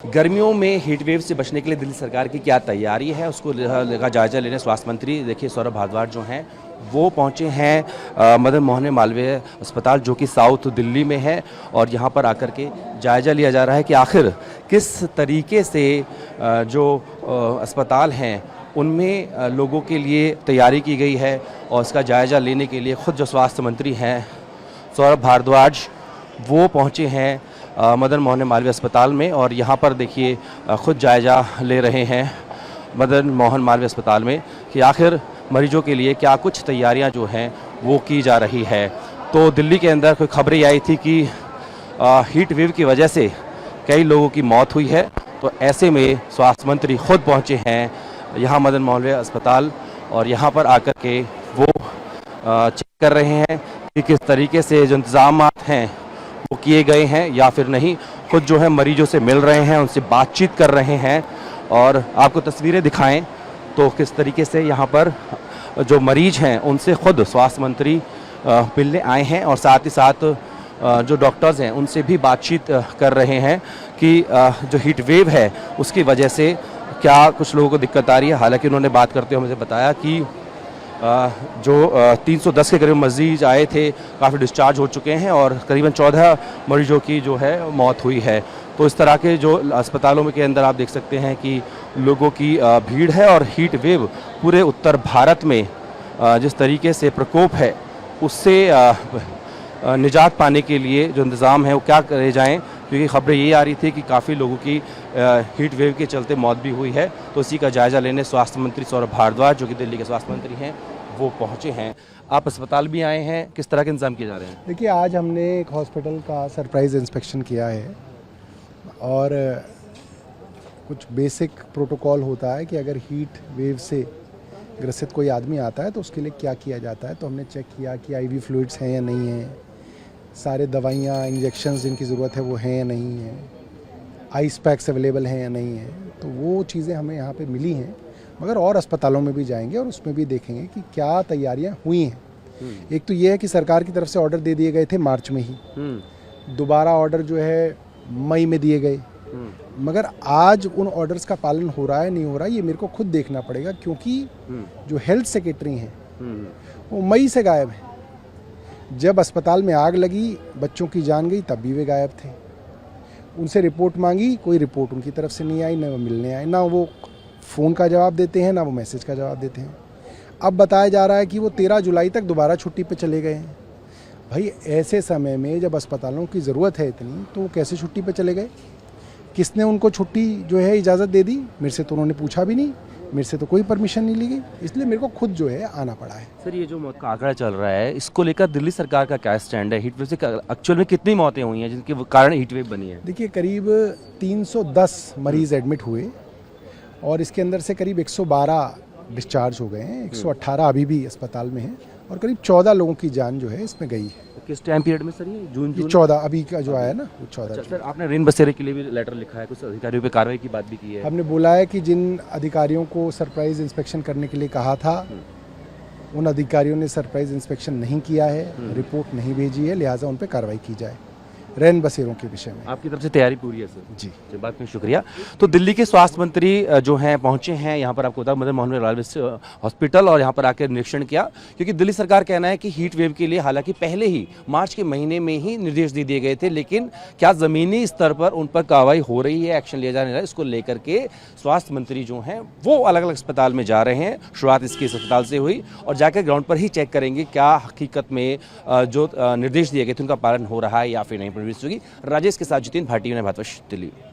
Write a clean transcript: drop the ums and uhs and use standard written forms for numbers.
गर्मियों में heat wave से बचने के लिए दिल्ली सरकार की क्या तैयारी है, उसको का जायजा लेने स्वास्थ्य मंत्री देखिए सौरभ भारद्वाज जो हैं वो पहुंचे हैं मदन मोहन मालवीय अस्पताल जो कि साउथ दिल्ली में है। और यहां पर आकर के जायजा लिया जा रहा है कि आखिर किस तरीके से जो अस्पताल हैं उनमें लोगों के लिए तैयारी की गई है। और इसका जायजा लेने के लिए खुद जो स्वास्थ्य मंत्री हैं सौरभ भारद्वाज वो पहुंचे हैं मदन मोहन मालवीय अस्पताल में। और यहाँ पर देखिए खुद जायजा ले रहे हैं मदन मोहन मालवीय अस्पताल में कि आखिर मरीजों के लिए क्या कुछ तैयारियां जो हैं वो की जा रही है। तो दिल्ली के अंदर कोई खबरें आई थी कि हीट वेव की वजह से कई लोगों की मौत हुई है। तो ऐसे में स्वास्थ्य मंत्री खुद पहुँचे हैं यहाँ मदन मोहन मालवीय अस्पताल और यहाँ पर आकर के वो चेक कर रहे हैं कि किस तरीके से जो इंतजाम हैं वो किए गए हैं या फिर नहीं। खुद जो है मरीजों से मिल रहे हैं, उनसे बातचीत कर रहे हैं। और आपको तस्वीरें दिखाएं तो किस तरीके से यहाँ पर जो मरीज हैं उनसे खुद स्वास्थ्य मंत्री मिलने आए हैं और साथ ही साथ जो डॉक्टर्स हैं उनसे भी बातचीत कर रहे हैं कि जो हीट वेव है उसकी वजह से क्या कुछ लोगों को दिक्कत आ रही है। हालांकि उन्होंने बात करते हुए मुझे बताया कि जो 310 के करीब मरीज आए थे काफ़ी डिस्चार्ज हो चुके हैं और करीबन 14 मरीजों की जो है मौत हुई है। तो इस तरह के जो अस्पतालों में के अंदर आप देख सकते हैं कि लोगों की भीड़ है। और हीट वेव पूरे उत्तर भारत में जिस तरीके से प्रकोप है उससे निजात पाने के लिए जो इंतज़ाम है वो क्या करे जाएँ, क्योंकि खबरें ये आ रही थी कि काफ़ी लोगों की हीट वेव के चलते मौत भी हुई है। तो इसी का जायज़ा लेने स्वास्थ्य मंत्री सौरभ भारद्वाज जो कि दिल्ली के स्वास्थ्य मंत्री हैं वो पहुंचे हैं। आप अस्पताल भी आए हैं, किस तरह के इंतजाम किए जा रहे हैं? देखिए, आज हमने एक हॉस्पिटल का सरप्राइज़ इंस्पेक्शन किया है और कुछ बेसिक प्रोटोकॉल होता है कि अगर हीट वेव से ग्रसित कोई आदमी आता है तो उसके लिए क्या किया जाता है। तो हमने चेक किया कि आईवी फ्लूइड्स हैं या नहीं हैं, सारे दवाइयाँ इंजेक्शंस जिनकी ज़रूरत है वो हैं या नहीं हैं, आइस पैक्स अवेलेबल हैं या नहीं हैं। तो वो चीज़ें हमें यहाँ पे मिली हैं, मगर और अस्पतालों में भी जाएंगे और उसमें भी देखेंगे कि क्या तैयारियाँ हुई हैं। एक तो ये है कि सरकार की तरफ से ऑर्डर दे दिए गए थे मार्च में ही, दोबारा ऑर्डर जो है मई में दिए गए, मगर आज उन ऑर्डर्स का पालन हो रहा है नहीं हो रहा है ये मेरे को खुद देखना पड़ेगा, क्योंकि जो हेल्थ सेक्रेटरी हैं वो मई से गायब हैं। जब अस्पताल में आग लगी, बच्चों की जान गई, तब भी वे गायब थे। उनसे रिपोर्ट मांगी, कोई रिपोर्ट उनकी तरफ से नहीं आई, ना वो मिलने आए, ना वो फ़ोन का जवाब देते हैं, ना वो मैसेज का जवाब देते हैं। अब बताया जा रहा है कि वो 13 जुलाई तक दोबारा छुट्टी पे चले गए हैं। भाई, ऐसे समय में जब अस्पतालों की ज़रूरत है इतनी, तो वो कैसे छुट्टी पे चले गए? किसने उनको छुट्टी जो है इजाज़त दे दी? मेरे से तो उन्होंने पूछा भी नहीं, मेरे से तो कोई परमिशन नहीं ली गई, इसलिए मेरे को खुद जो है आना पड़ा है। सर, ये जो मौत का आंकड़ा चल रहा है इसको लेकर दिल्ली सरकार का क्या स्टैंड है? हीट वेव से एक्चुअल में कितनी मौतें हुई हैं जिनके कारण हीट वेव बनी है? देखिए, करीब 310 मरीज़ एडमिट हुए और इसके अंदर से करीब 112 डिस्चार्ज हो गए हैं, 118 अभी भी अस्पताल में हैं और करीब 14 लोगों की जान जो है इसमें गई है। किस टाइम पीरियड में सर? ये जून 14 अभी का जो आया ना वो 14। अच्छा, सर, आपने रेन बसेरे के लिए भी लेटर लिखा है, कुछ अधिकारियों पे कार्रवाई की बात भी की है? हमने बोला है कि जिन अधिकारियों को सरप्राइज इंस्पेक्शन करने के लिए कहा था उन अधिकारियों ने सरप्राइज इंस्पेक्शन नहीं किया है, रिपोर्ट नहीं भेजी है, लिहाजा उन पर कार्रवाई की जाए रैन बसेरों के विषय में। आपकी तरफ से तैयारी पूरी है सर? जी, बात में शुक्रिया। तो दिल्ली के स्वास्थ्य मंत्री जो हैं पहुंचे हैं यहाँ पर, आपको बता मदन मोहन मालवीय हॉस्पिटल, और यहाँ पर आकर निरीक्षण किया, क्योंकि दिल्ली सरकार कहना है कि हीट वेव के लिए हालांकि पहले ही मार्च के महीने में ही निर्देश दे दिए गए थे, लेकिन क्या ज़मीनी स्तर पर उन पर कार्रवाई हो रही है, एक्शन लिया जा रहा है, इसको लेकर के स्वास्थ्य मंत्री जो हैं वो अलग अलग अस्पताल में जा रहे हैं। शुरुआत इसके अस्पताल से हुई और जाकर ग्राउंड पर ही चेक करेंगे क्या हकीकत में जो निर्देश दिए गए थे उनका पालन हो रहा है या फिर नहीं। राजेश के साथ जितेंद्र भाटी, भारतवर्ष, दिल्ली।